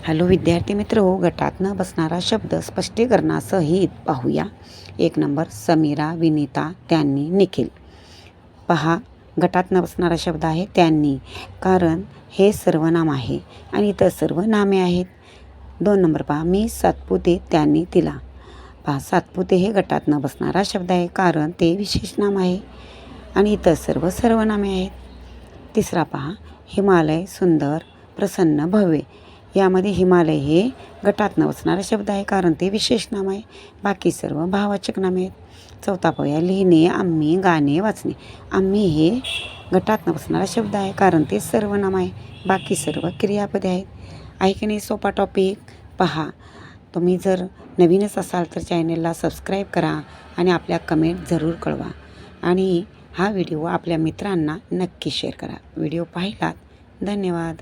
Hello विद्यार्थी मित्र हो, गटात न बसणारा शब्द स्पष्टीकरणासहित पाहूया. 1 नंबर समीरा, विनीता, त्यांनी, निखिल. पहा, गटात न बसणारा शब्द आहे त्यांनी, कारण हे सर्वनाम आहे आणि इतर सर्व नामे आहेत. 2 नंबर पहा, मी सातपुते, त्यांनी, तिला. पहा, सातपुते हे गटात न बसणारा शब्द आहे, कारण ते विशेष नाम आहे आणि इतर सर्व सर्वनामे आहेत. तिसरा पहा, हिमालय, सुंदर, प्रसन्न, भव्य. यामध्ये हिमालय हे गटात न बसणारा शब्द आहे, कारण ते विशेष नाम आहे. बाकी सर्व भाववाचक नामे आहेत. चौथा पाहूया, लिहिणे, आम्ही, गाणे, वाचणे. आम्ही हे गटात न बसणारा शब्द आहे, कारण ते सर्वनाम आहे. बाकी सर्व क्रियापदे आहेत. आहे की नाही सोपा टॉपिक? पहा, तुम्ही जर नवीनच असाल तर चॅनलला सबस्क्राईब करा आणि आपल्या कमेंट जरूर कळवा आणि हा व्हिडिओ आपल्या मित्रांना नक्की शेअर करा. व्हिडिओ पाहिलात धन्यवाद.